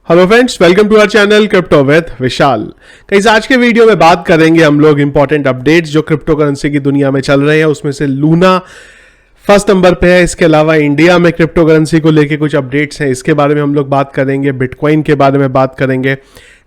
Hello friends, welcome to our channel crypto with Vishal. Guys, आज के video में बात करेंगे हम लोग इंपॉर्टेंट अपडेट्स जो क्रिप्टो करेंसी की दुनिया में चल रहे हैं। उसमें से लूना फर्स्ट नंबर पे है। इसके अलावा इंडिया में क्रिप्टो करेंसी को लेके कुछ अपडेट्स हैं, इसके बारे में हम लोग बात करेंगे। बिटकॉइन के बारे में बात करेंगे।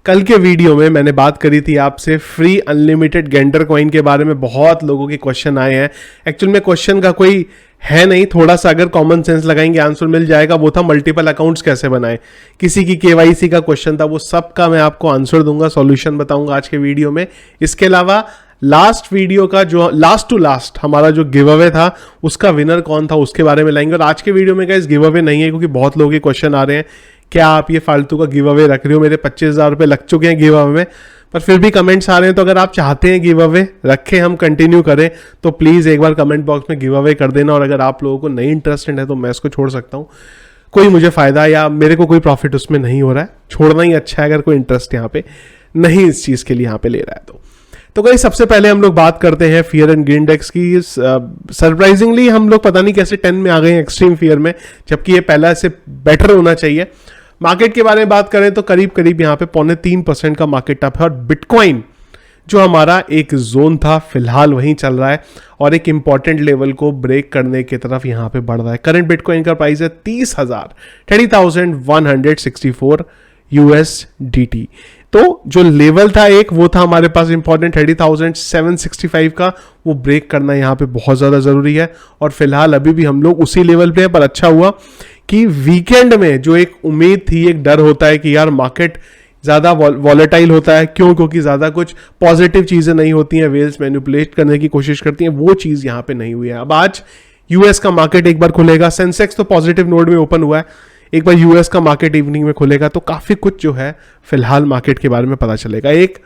कल के वीडियो में मैंने बात करी थी आपसे फ्री अनलिमिटेड गेंडर कॉइन के बारे में। बहुत लोगों के क्वेश्चन आए हैं। एक्चुअल में क्वेश्चन का कोई है नहीं, थोड़ा सा अगर कॉमन सेंस लगाएंगे आंसर मिल जाएगा। वो था मल्टीपल अकाउंट्स कैसे बनाएं। किसी की केवाईसी का क्वेश्चन था, वो सब का मैं आपको आंसर दूंगा, सॉल्यूशन बताऊंगा आज के वीडियो में। इसके अलावा लास्ट वीडियो का जो लास्ट टू लास्ट हमारा जो गिव अवे था उसका विनर कौन था उसके बारे में लाएंगे। और आज के वीडियो में गाइस गिव अवे नहीं है, क्योंकि बहुत लोगों के क्वेश्चन आ रहे हैं क्या आप ये फालतू का गिव अवे रख रहे हो। मेरे 25,000 रुपये लग चुके हैं गिव अवे में, पर फिर भी कमेंट्स आ रहे हैं। तो अगर आप चाहते हैं गिव अवे रखें, हम कंटिन्यू करें, तो प्लीज़ एक बार कमेंट बॉक्स में गिव अवे कर देना। और अगर आप लोगों को नहीं इंटरेस्टेड है तो मैं इसको छोड़ सकता हूँ। कोई मुझे फ़ायदा या मेरे को कोई प्रॉफिट उसमें नहीं हो रहा है, छोड़ना ही अच्छा है अगर कोई इंटरेस्ट यहाँ पे नहीं इस चीज़ के लिए यहाँ पे ले रहा है तो गाइस, सबसे पहले हम लोग बात करते हैं फियर एंड ग्रीन इंडेक्स की। सरप्राइजिंगली हम लोग पता नहीं कैसे 10 में आ गए हैं एक्सट्रीम फियर में, जबकि ये पहला से बेटर होना चाहिए। मार्केट के बारे में बात करें तो करीब करीब यहाँ पे 3.25% का मार्केट अप है। और बिटकॉइन जो हमारा एक जोन था फिलहाल वहीं चल रहा है और एक इंपॉर्टेंट लेवल को ब्रेक करने की तरफ यहाँ पे बढ़ रहा है। करंट बिटकॉइन का प्राइस है 30,164 USDT। तो जो लेवल था एक, वो था हमारे पास इंपॉर्टेंट 30,765 का, वो ब्रेक करना यहाँ पे बहुत ज़्यादा ज़रूरी है। और फिलहाल अभी भी हम लोग उसी लेवल पे हैं। पर अच्छा हुआ कि वीकेंड में जो एक उम्मीद थी, एक डर होता है कि यार मार्केट ज़्यादा वॉलेटाइल होता है, क्योंकि ज़्यादा कुछ पॉजिटिव चीज़ें नहीं होती हैं, वेल्स मैनिपुलेट करने की कोशिश करती हैं, वो चीज़ यहाँ पे नहीं हुई है। अब आज यूएस का मार्केट एक बार खुलेगा, सेंसेक्स तो पॉजिटिव नोड में ओपन हुआ है, एक बार यूएस का मार्केट इवनिंग में खुलेगा तो काफ़ी कुछ जो है फिलहाल मार्केट के बारे में पता चलेगा। एक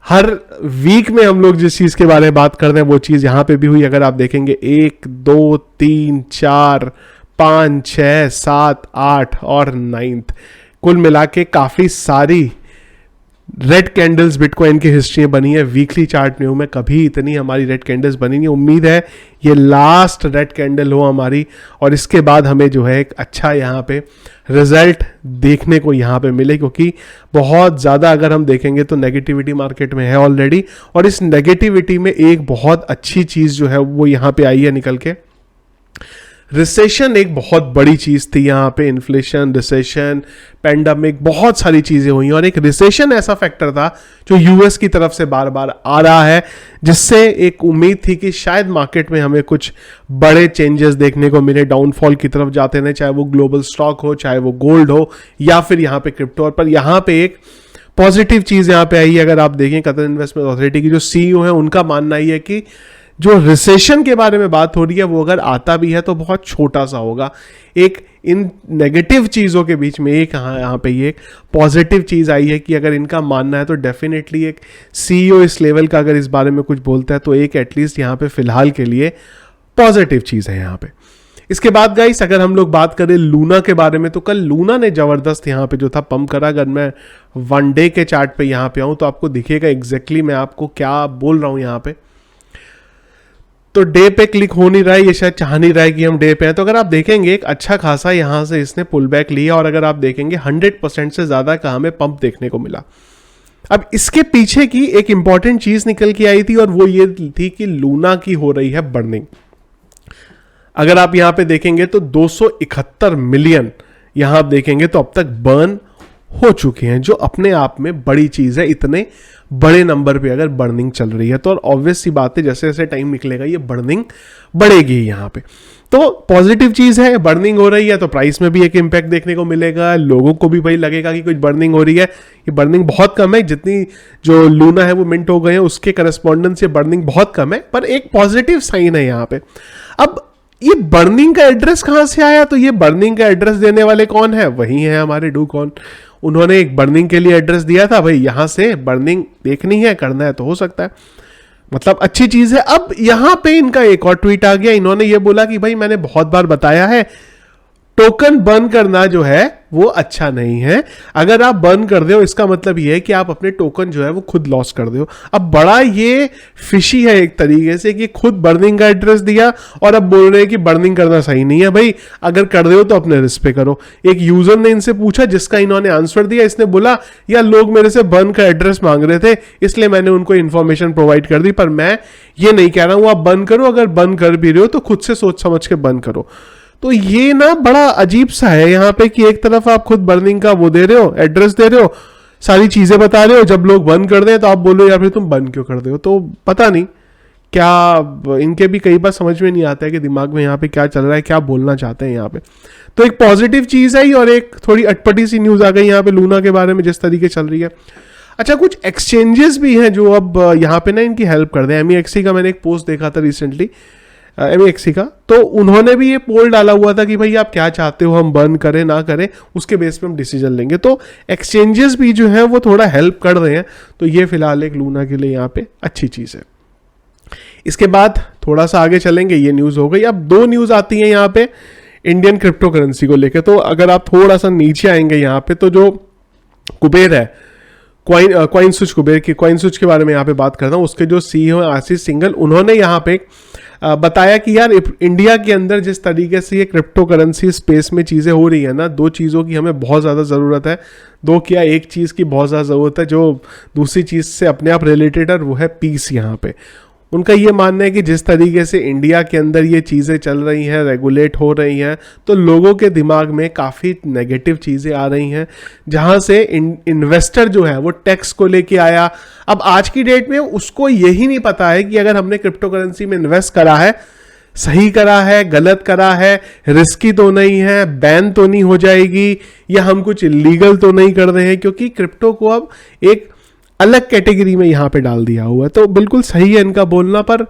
हर वीक में हम लोग जिस चीज़ के बारे में बात कर रहे हैं वो चीज़ यहाँ पे भी हुई। अगर आप देखेंगे 1, 2, 3, 4, 5, 6, 7, 8 और 9th कुल मिला के काफ़ी सारी रेड कैंडल्स बिटकॉइन की हिस्ट्री में बनी है। वीकली चार्ट न्यू में कभी इतनी हमारी रेड कैंडल्स बनी नहीं। उम्मीद है ये लास्ट रेड कैंडल हो हमारी, और इसके बाद हमें जो है एक अच्छा यहाँ पे रिजल्ट देखने को यहाँ पे मिले, क्योंकि बहुत ज़्यादा अगर हम देखेंगे तो नेगेटिविटी मार्केट में है ऑलरेडी। और इस नेगेटिविटी में एक बहुत अच्छी चीज़ जो है वो यहाँ पे आई है निकल के। रिसेशन एक बहुत बड़ी चीज़ थी यहाँ पे। इन्फ्लेशन, रिसेशन, पैंडेमिक, बहुत सारी चीज़ें हुई और एक रिसेशन ऐसा फैक्टर था जो यूएस की तरफ से बार बार आ रहा है, जिससे एक उम्मीद थी कि शायद मार्केट में हमें कुछ बड़े चेंजेस देखने को मिले, डाउनफॉल की तरफ जाते हैं, चाहे वो ग्लोबल स्टॉक हो, चाहे वो गोल्ड हो या फिर यहाँ पे क्रिप्टो। पर यहाँ पे एक पॉजिटिव चीज़ यहाँ पे आई है। अगर आप देखें कतर इन्वेस्टमेंट अथॉरिटी की जो CEO है, उनका मानना ही है कि जो रिसेशन के बारे में बात हो रही है वो अगर आता भी है तो बहुत छोटा सा होगा। एक इन नेगेटिव चीज़ों के बीच में एक यहाँ पे ये एक पॉजिटिव चीज़ आई है कि अगर इनका मानना है तो डेफिनेटली एक CEO इस लेवल का अगर इस बारे में कुछ बोलता है तो एक एटलीस्ट यहाँ पे फिलहाल के लिए पॉजिटिव चीज़ है यहाँ पे। इसके बाद गाइस, अगर हम लोग बात करें लूना के बारे में, तो कल लूना ने ज़बरदस्त यहाँ पे जो था पंप करा। अगर मैं 1 डे के चार्ट पे यहाँ पे आऊँ तो आपको दिखेगा एग्जैक्टली मैं आपको क्या बोल रहा हूँ यहाँ पे। तो डे पे क्लिक हो नहीं रहा है, ये शायद चाह नहीं रहा है कि हम डे पे हैं। तो अगर आप देखेंगे एक अच्छा खासा यहाँ से इसने पुल बैक लिया, और अगर आप देखेंगे 100% से ज़्यादा का हमें पंप देखने को मिला। अब इसके पीछे की एक इंपॉर्टेंट चीज़ निकल के आई थी और वो ये थी कि लूना की हो रही है बर्निंग। अगर आप यहाँ पे देखेंगे तो 271 मिलियन यहाँ आप देखेंगे तो अब तक बर्न हो चुके हैं, जो अपने आप में बड़ी चीज़ है। इतने बड़े नंबर पे अगर बर्निंग चल रही है तो ऑब्वियस सी बात है, जैसे जैसे टाइम निकलेगा ये बर्निंग बढ़ेगी यहाँ पे। तो पॉजिटिव चीज़ है, बर्निंग हो रही है तो प्राइस में भी एक इम्पैक्ट देखने को मिलेगा। लोगों को भी भाई लगेगा कि कुछ बर्निंग हो रही है। ये बर्निंग बहुत कम है, जितनी जो लूना है वो मिंट हो गए हैं उसके करस्पॉन्डेंस से बर्निंग बहुत कम है, पर एक पॉजिटिव साइन है यहाँ पे। अब ये बर्निंग का एड्रेस कहाँ से आया? तो ये बर्निंग का एड्रेस देने वाले कौन है? वही है हमारे डूकॉन। उन्होंने एक बर्निंग के लिए एड्रेस दिया था, भाई यहाँ से बर्निंग देखनी है, करना है तो हो सकता है, मतलब अच्छी चीज़ है। अब यहाँ पे इनका एक और ट्वीट आ गया। इन्होंने ये बोला कि भाई मैंने बहुत बार बताया है टोकन बर्न करना जो है वो अच्छा नहीं है। अगर आप बर्न कर दो इसका मतलब ये है कि आप अपने टोकन जो है वो खुद लॉस कर दो। अब बड़ा ये फिशी है एक तरीके से कि खुद बर्निंग का एड्रेस दिया और अब बोल रहे हैं कि बर्निंग करना सही नहीं है। भाई अगर कर दो तो अपने रिस्क पे करो। एक यूजर ने इनसे पूछा जिसका इन्होंने आंसर दिया, इसने बोला यार लोग मेरे से बर्न का एड्रेस मांग रहे थे इसलिए मैंने उनको इन्फॉर्मेशन प्रोवाइड कर दी, पर मैं ये नहीं कह रहा हूं आप बर्न करो, अगर बर्न कर भी रहे हो तो खुद से सोच समझ के बर्न करो। तो ये ना बड़ा अजीब सा है यहाँ पे कि एक तरफ आप खुद बर्निंग का वो दे रहे हो, एड्रेस दे रहे हो, सारी चीजें बता रहे हो, जब लोग बंद कर दें तो आप बोलो या फिर तुम बंद क्यों कर दे हो। तो पता नहीं क्या इनके भी कई बार समझ में नहीं आता है कि दिमाग में यहाँ पे क्या चल रहा है, क्या बोलना चाहते हैं यहाँ पे। तो एक पॉजिटिव चीज आई और एक थोड़ी अटपटी सी न्यूज आ गई यहाँ पे लूना के बारे में जिस तरीके चल रही है। अच्छा, कुछ एक्सचेंजेस भी हैं जो अब यहाँ पे ना इनकी हेल्प कर रहे हैं। MEXC का मैंने एक पोस्ट देखा था रिसेंटली, MEXC का, तो उन्होंने भी ये पोल डाला हुआ था कि भाई आप क्या चाहते हो हम बर्न करें ना करें, उसके बेस पे हम डिसीजन लेंगे। तो एक्सचेंजेस भी जो है वो थोड़ा हेल्प कर रहे हैं, तो ये फिलहाल एक लूना के लिए यहाँ पे अच्छी चीज़ है। इसके बाद थोड़ा सा आगे चलेंगे, ये न्यूज़ हो गई। अब दो न्यूज़ आती हैं यहाँ पे इंडियन क्रिप्टो करेंसी को लेकर। तो अगर आप थोड़ा सा नीचे आएंगे यहाँ पे तो जो कुबेर है, क्वाइन स्विच कुबेर की क्वाइन स्विच के बारे में यहाँ पे बात करता हूँ। उसके जो CEO हैं आशीष सिंघल, उन्होंने यहाँ पे बताया कि यार इंडिया के अंदर जिस तरीके से ये क्रिप्टो करेंसी स्पेस में चीज़ें हो रही है ना, दो चीज़ों की हमें बहुत ज़्यादा ज़रूरत है। दो क्या, एक चीज़ की बहुत ज़्यादा ज़रूरत है जो दूसरी चीज़ से अपने आप रिलेटेड है, वो है पीस। यहाँ पे उनका ये मानना है कि जिस तरीके से इंडिया के अंदर ये चीज़ें चल रही हैं, रेगुलेट हो रही हैं, तो लोगों के दिमाग में काफ़ी नेगेटिव चीज़ें आ रही हैं, जहां से इन्वेस्टर जो है वो टैक्स को लेके आया। अब आज की डेट में उसको यही नहीं पता है कि अगर हमने क्रिप्टो करेंसी में इन्वेस्ट करा है, सही करा है, गलत करा है, रिस्की तो नहीं है, बैन तो नहीं हो जाएगी, या हम कुछ इलीगल तो नहीं कर रहे हैं, क्योंकि क्रिप्टो को अब एक अलग कैटेगरी में यहां पे डाल दिया हुआ है। तो बिल्कुल सही है इनका बोलना, पर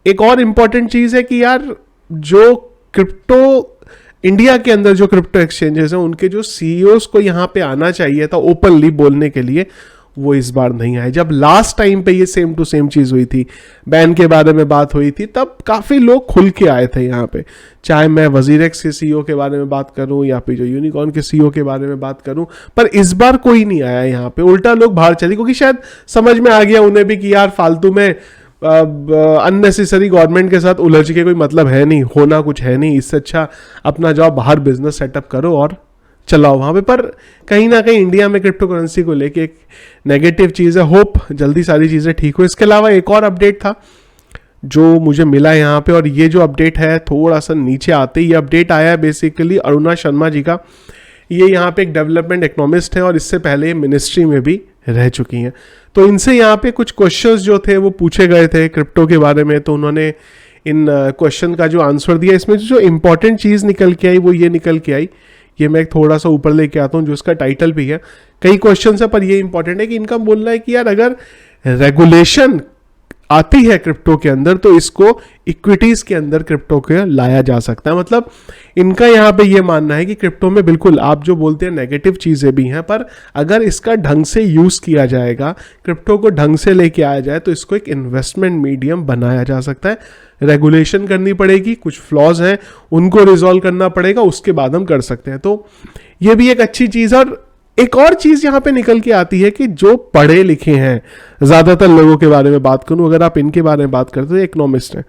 एक और इंपॉर्टेंट चीज है कि यार जो क्रिप्टो इंडिया के अंदर जो क्रिप्टो एक्सचेंजेस हैं उनके जो CEOs को यहां पे आना चाहिए था ओपनली बोलने के लिए, वो इस बार नहीं आए। जब लास्ट टाइम पे ये सेम टू सेम चीज हुई थी, बैन के बारे में बात हुई थी, तब काफी लोग खुल के आए थे यहाँ पे। चाहे मैं वजीरेक्स के CEO के बारे में बात करूं या फिर जो यूनिकॉर्न के CEO के बारे में बात करूं, पर इस बार कोई नहीं आया यहाँ पे। उल्टा लोग बाहर चले, क्योंकि शायद समझ में आ गया उन्हें भी कि यार फालतू में अननेसेसरी गवर्नमेंट के साथ उलझ के कोई मतलब है नहीं, होना कुछ है नहीं, इससे अच्छा अपना जाओ बाहर बिजनेस सेटअप करो और चलाओ वहाँ पे। पर कहीं ना कहीं इंडिया में क्रिप्टो करेंसी को लेके एक नेगेटिव चीज़ है। होप जल्दी सारी चीज़ें ठीक हो। इसके अलावा एक और अपडेट था जो मुझे मिला यहाँ पे, और ये जो अपडेट है थोड़ा सा नीचे आते ही ये अपडेट आया है बेसिकली अरुणा शर्मा जी का। ये यहाँ पे एक डेवलपमेंट इकोनॉमिस्ट है और इससे पहले मिनिस्ट्री में भी रह चुकी हैं। तो इनसे यहाँ पे कुछ क्वेश्चंस जो थे वो पूछे गए थे क्रिप्टो के बारे में, तो उन्होंने इन क्वेश्चन का जो आंसर दिया, इसमें जो इंपॉर्टेंट चीज़ निकल के आई वो ये निकल के आई, ये मैं थोड़ा सा ऊपर लेके आता हूँ जो इसका टाइटल भी है। कई क्वेश्चन है पर ये इंपॉर्टेंट है कि इनका बोलना है कि यार अगर रेगुलेशन आती है क्रिप्टो के अंदर तो इसको इक्विटीज के अंदर क्रिप्टो के लाया जा सकता है। मतलब इनका यहाँ पे ये मानना है कि क्रिप्टो में बिल्कुल आप जो बोलते हैं नेगेटिव चीज़ें भी हैं, पर अगर इसका ढंग से यूज़ किया जाएगा, क्रिप्टो को ढंग से लेके आया जाए, तो इसको एक इन्वेस्टमेंट मीडियम बनाया जा सकता है। रेगुलेशन करनी पड़ेगी, कुछ फ्लॉज हैं उनको रिजॉल्व करना पड़ेगा, उसके बाद हम कर सकते हैं। तो ये भी एक अच्छी चीज़। और एक और चीज यहां पे निकल के आती है कि जो पढ़े लिखे हैं, ज्यादातर लोगों के बारे में बात करूं, अगर आप इनके बारे में बात करते हो, इकोनॉमिस्ट हैं,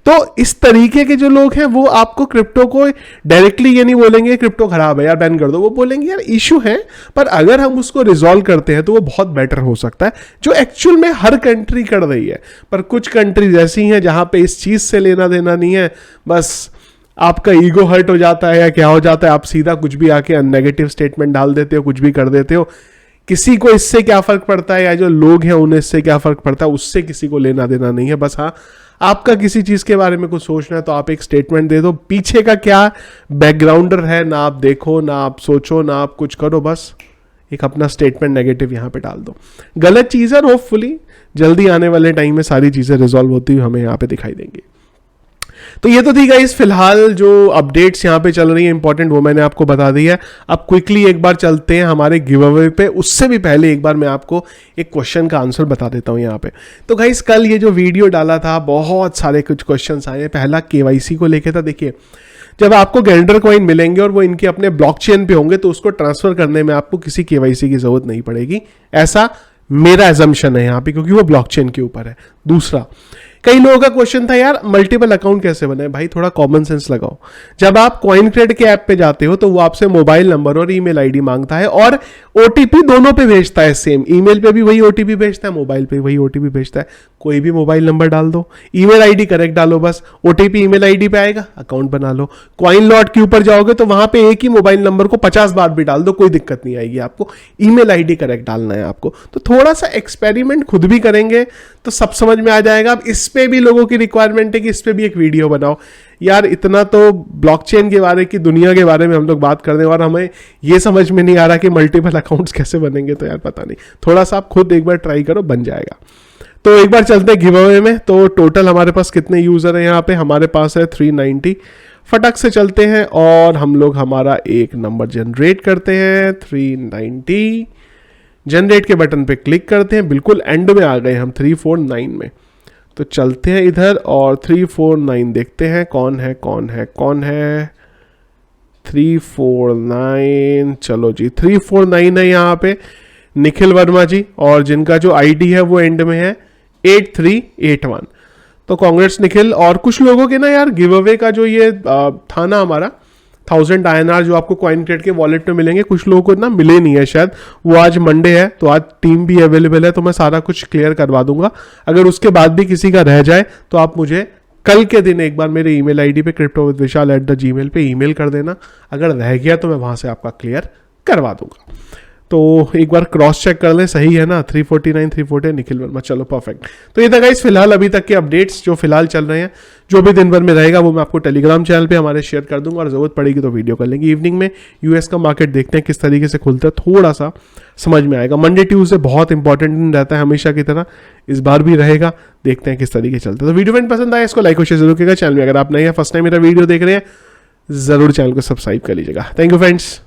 तो इस तरीके के जो लोग हैं वो आपको क्रिप्टो को डायरेक्टली ये नहीं बोलेंगे क्रिप्टो खराब है यार बैन कर दो, वो बोलेंगे यार इशू है पर अगर हम उसको रिजॉल्व करते हैं तो वो बहुत बेटर हो सकता है, जो एक्चुअल में हर कंट्री कर रही है। पर कुछ कंट्रीज ऐसी हैं जहां पे इस चीज से लेना देना नहीं है, बस आपका ईगो हर्ट हो जाता है या क्या हो जाता है, आप सीधा कुछ भी आके नेगेटिव स्टेटमेंट डाल देते हो, कुछ भी कर देते हो। किसी को इससे क्या फर्क पड़ता है या जो लोग हैं उन्हें इससे क्या फर्क पड़ता है, उससे किसी को लेना देना नहीं है। बस हाँ, आपका किसी चीज के बारे में कुछ सोचना है तो आप एक स्टेटमेंट दे दो, पीछे का क्या बैकग्राउंडर है ना आप देखो, ना आप सोचो, ना आप कुछ करो, बस एक अपना स्टेटमेंट नेगेटिव यहां पे डाल दो। गलत चीज है, होपफुली जल्दी आने वाले टाइम में सारी चीजें रिजॉल्व होती हुई हमें यहाँ पे दिखाई देंगी। तो ये तो थी गाइस फिलहाल जो अपडेट्स यहाँ पे चल रही है इंपॉर्टेंट, वो मैंने आपको बता दी है। अब क्विकली एक बार चलते हैं हमारे गिव अवे पे, उससे भी पहले एक बार मैं आपको एक क्वेश्चन का आंसर बता देता हूँ यहाँ पे। तो गाइस कल ये जो वीडियो डाला था बहुत सारे कुछ क्वेश्चन आए। पहला KYC को लेके था। देखिए जब आपको गैल्डर कॉइन मिलेंगे और वो इनके अपने ब्लॉकचेन पे होंगे तो उसको ट्रांसफर करने में आपको किसी केवाईसी की जरूरत नहीं पड़ेगी, ऐसा मेरा एजम्पशन है यहाँ पे, क्योंकि वो ब्लॉकचेन के ऊपर है। दूसरा, कई लोगों का क्वेश्चन था यार मल्टीपल अकाउंट कैसे बने। भाई थोड़ा कॉमन सेंस लगाओ। जब आप कॉइनक्रेड के ऐप पे जाते हो तो वो आपसे मोबाइल नंबर और ईमेल आईडी मांगता है और ओटीपी दोनों पे भेजता है सेम। ईमेल पे भी वही ओटीपी भेजता है, मोबाइल पे वही ओटीपी भेजता है। कोई भी मोबाइल नंबर डाल दो, ईमेल आईडी करेक्ट डालो, बस ओटीपी ईमेल आईडी पे आएगा, अकाउंट बना लो। कॉइन लॉट के ऊपर जाओगे तो वहां पे एक ही मोबाइल नंबर को 50 बार भी डाल दो, कोई दिक्कत नहीं आएगी आपको। ईमेल आईडी करेक्ट डालना है आपको। तो थोड़ा सा एक्सपेरिमेंट खुद भी करेंगे तो सब समझ में आ जाएगा। अब इस पे भी लोगों की रिक्वायरमेंट है कि इस पे भी एक वीडियो बनाओ। यार इतना तो ब्लॉकचेन के बारे की दुनिया के बारे में हम लोग बात कर रहे हैं और हमें ये समझ में नहीं आ रहा कि मल्टीपल अकाउंट्स कैसे बनेंगे। तो यार पता नहीं, थोड़ा सा आप खुद एक बार ट्राई करो, बन जाएगा। तो एक बार चलते हैं गिव अवे में। तो टोटल हमारे पास कितने यूजर हैं यहाँ पे? हमारे पास है 390। फटक से चलते हैं और हम लोग हमारा एक नंबर जनरेट करते हैं, 390। जनरेट के बटन पे क्लिक करते हैं, बिल्कुल एंड में आ गए हम 349 में। तो चलते हैं इधर और 349 देखते हैं कौन है कौन है कौन है। 349, चलो जी 349 है यहाँ पे निखिल वर्मा जी, और जिनका जो आईडी है वो एंड में है 8381। तो कांग्रेस निखिल। और कुछ लोगों के ना यार गिव अवे का जो ये था ना हमारा 1000 INR जो आपको कॉइनक्रेड के वॉलेट में मिलेंगे, कुछ लोगों को इतना मिले नहीं है शायद। वो आज मंडे है तो आज टीम भी अवेलेबल है, तो मैं सारा कुछ क्लियर करवा दूंगा। अगर उसके बाद भी किसी का रह जाए तो आप मुझे कल के दिन एक बार मेरे ईमेल आईडी पे cryptovithvishal@gmail पे ईमेल कर देना। अगर रह गया तो मैं वहां से आपका क्लियर करवा दूंगा। तो एक बार क्रॉस चेक कर लें, सही है ना? 349 340 निखिल वर्मा, चलो परफेक्ट। तो ये था गाइस फिलहाल अभी तक के अपडेट्स जो फिलहाल चल रहे हैं। जो भी दिन भर में रहेगा वो मैं आपको टेलीग्राम चैनल पे हमारे शेयर कर दूंगा, और जरूरत पड़ेगी तो वीडियो कर लेंगे। इवनिंग में यूएस का मार्केट देखते हैं किस तरीके से खुलता है, थोड़ा सा समझ में आएगा। मंडे ट्यूसडे बहुत इंपॉर्टेंट दिन रहता है हमेशा की तरह, इस बार भी रहेगा। देखते हैं किस तरीके चलता है। तो वीडियो में पसंद आया इसको लाइक और शेयर जरूर कीजिएगा। चैनल में अगर आप नए हैं, फर्स्ट टाइम मेरा वीडियो देख रहे हैं, जरूर चैनल को सब्सक्राइब कर लीजिएगा। Thank you friends.